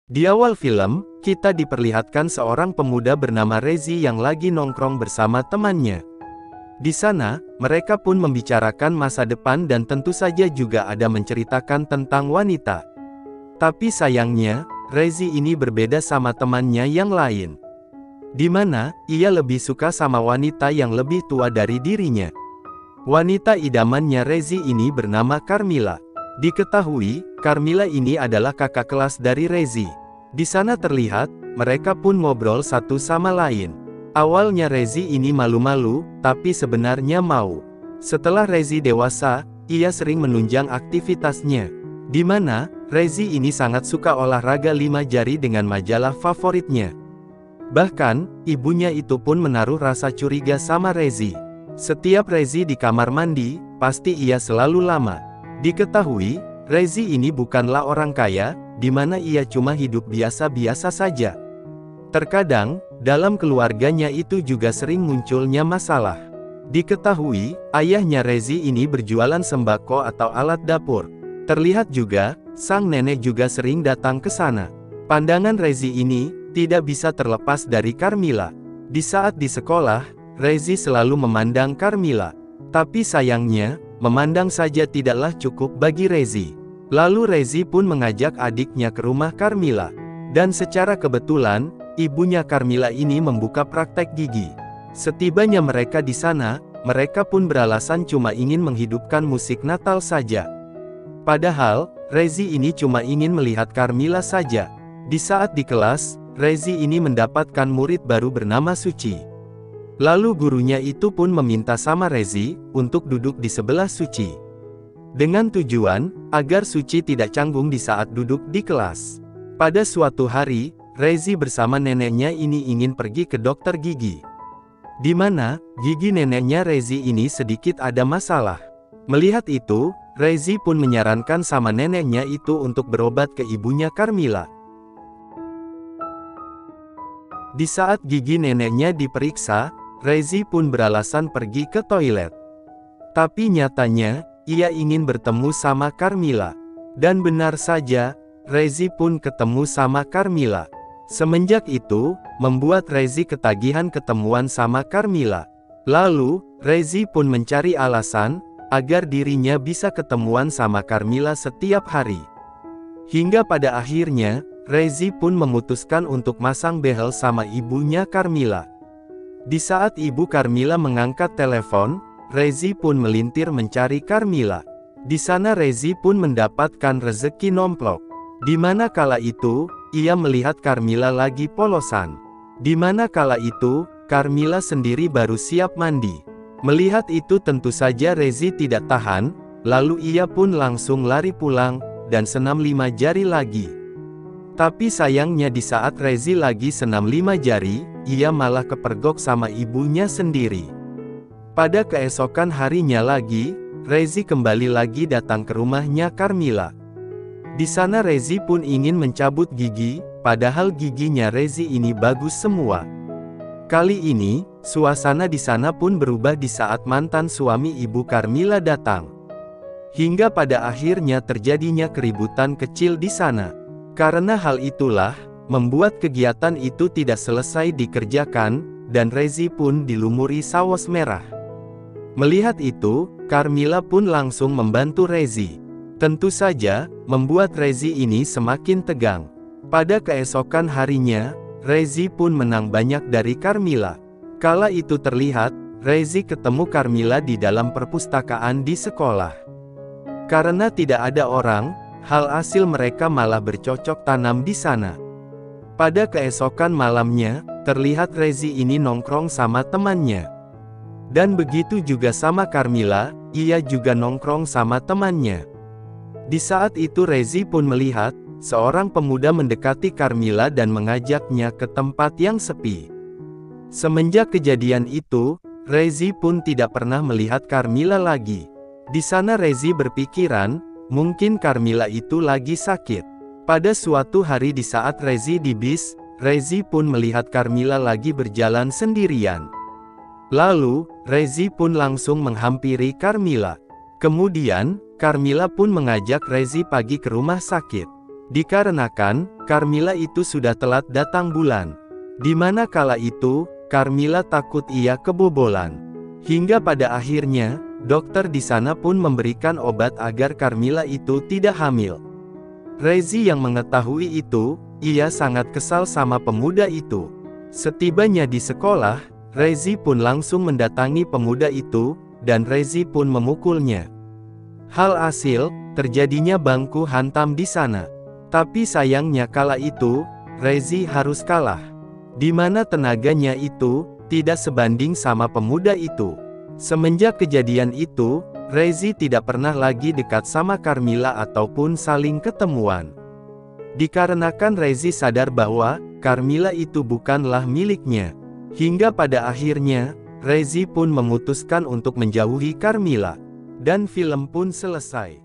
Di awal film, kita diperlihatkan seorang pemuda bernama Rezi yang lagi nongkrong bersama temannya. Di sana, mereka pun membicarakan masa depan dan tentu saja juga ada menceritakan tentang wanita. Tapi sayangnya, Rezi ini berbeda sama temannya yang lain. Di mana, ia lebih suka sama wanita yang lebih tua dari dirinya. Wanita idamannya Rezi ini bernama Carmilla. Diketahui, Carmilla ini adalah kakak kelas dari Rezi. Di sana terlihat, mereka pun ngobrol satu sama lain. Awalnya Rezi ini malu-malu, tapi sebenarnya mau. Setelah Rezi dewasa, ia sering menunjang aktivitasnya. Di mana, Rezi ini sangat suka olahraga 5 jari dengan majalah favoritnya. Bahkan, ibunya itu pun menaruh rasa curiga sama Rezi. Setiap Rezi di kamar mandi, pasti ia selalu lama. Diketahui, Rezi ini bukanlah orang kaya, di mana ia cuma hidup biasa-biasa saja. Terkadang, dalam keluarganya itu juga sering munculnya masalah. Diketahui, ayahnya Rezi ini berjualan sembako atau alat dapur. Terlihat juga, sang nenek juga sering datang ke sana. Pandangan Rezi ini tidak bisa terlepas dari Carmilla. Di saat di sekolah, Rezi selalu memandang Carmilla. Tapi sayangnya, memandang saja tidaklah cukup bagi Rezi. Lalu Rezi pun mengajak adiknya ke rumah Carmilla. Dan secara kebetulan, ibunya Carmilla ini membuka praktek gigi. Setibanya mereka di sana, mereka pun beralasan cuma ingin menghidupkan musik Natal saja. Padahal, Rezi ini cuma ingin melihat Carmilla saja. Di saat di kelas, Rezi ini mendapatkan murid baru bernama Suci. Lalu gurunya itu pun meminta sama Rezi, untuk duduk di sebelah Suci. Dengan tujuan, agar Suci tidak canggung di saat duduk di kelas. Pada suatu hari, Rezi bersama neneknya ini ingin pergi ke dokter gigi. Di mana, gigi neneknya Rezi ini sedikit ada masalah. Melihat itu, Rezi pun menyarankan sama neneknya itu untuk berobat ke ibunya Carmilla. Di saat gigi neneknya diperiksa, Rezi pun beralasan pergi ke toilet. Tapi nyatanya, ia ingin bertemu sama Carmilla. Dan benar saja, Rezi pun ketemu sama Carmilla. Semenjak itu, membuat Rezi ketagihan ketemuan sama Carmilla. Lalu, Rezi pun mencari alasan, agar dirinya bisa ketemuan sama Carmilla setiap hari. Hingga pada akhirnya, Rezi pun memutuskan untuk masang behel sama ibunya Carmilla. Di saat ibu Carmilla mengangkat telepon, Rezi pun melintir mencari Carmilla. Di sana Rezi pun mendapatkan rezeki nomplok. Di mana kala itu, ia melihat Carmilla lagi polosan. Di mana kala itu, Carmilla sendiri baru siap mandi. Melihat itu tentu saja Rezi tidak tahan, lalu ia pun langsung lari pulang, dan senam 5 jari lagi. Tapi sayangnya di saat Rezi lagi senam 5 jari, ia malah kepergok sama ibunya sendiri. Pada keesokan harinya lagi, Rezi kembali lagi datang ke rumahnya Carmilla. Di sana Rezi pun ingin mencabut gigi, padahal giginya Rezi ini bagus semua. Kali ini, suasana di sana pun berubah di saat mantan suami ibu Carmilla datang. Hingga pada akhirnya terjadinya keributan kecil di sana. Karena hal itulah, membuat kegiatan itu tidak selesai dikerjakan, dan Rezi pun dilumuri saus merah. Melihat itu, Carmilla pun langsung membantu Rezi. Tentu saja, membuat Rezi ini semakin tegang. Pada keesokan harinya, Rezi pun menang banyak dari Carmilla. Kala itu terlihat, Rezi ketemu Carmilla di dalam perpustakaan di sekolah. Karena tidak ada orang, hal hasil mereka malah bercocok tanam di sana. Pada keesokan malamnya, terlihat Rezi ini nongkrong sama temannya. Dan begitu juga sama Carmilla, ia juga nongkrong sama temannya. Di saat itu Rezi pun melihat, seorang pemuda mendekati Carmilla dan mengajaknya ke tempat yang sepi. Semenjak kejadian itu, Rezi pun tidak pernah melihat Carmilla lagi. Di sana Rezi berpikiran, mungkin Carmilla itu lagi sakit. Pada suatu hari di saat Rezi di bis, Rezi pun melihat Carmilla lagi berjalan sendirian. Lalu, Rezi pun langsung menghampiri Carmilla. Kemudian, Carmilla pun mengajak Rezi pergi ke rumah sakit. Dikarenakan, Carmilla itu sudah telat datang bulan. Di mana kala itu, Carmilla takut ia kebobolan. Hingga pada akhirnya, dokter di sana pun memberikan obat agar Carmilla itu tidak hamil. Rezi yang mengetahui itu, ia sangat kesal sama pemuda itu. Setibanya di sekolah, Rezi pun langsung mendatangi pemuda itu, dan Rezi pun memukulnya. Hal hasil, terjadinya bangku hantam di sana. Tapi sayangnya kala itu, Rezi harus kalah. Di mana tenaganya itu, tidak sebanding sama pemuda itu. Semenjak kejadian itu, Rezi tidak pernah lagi dekat sama Carmilla ataupun saling ketemuan. Dikarenakan Rezi sadar bahwa, Carmilla itu bukanlah miliknya. Hingga pada akhirnya, Rezi pun memutuskan untuk menjauhi Carmilla. Dan film pun selesai.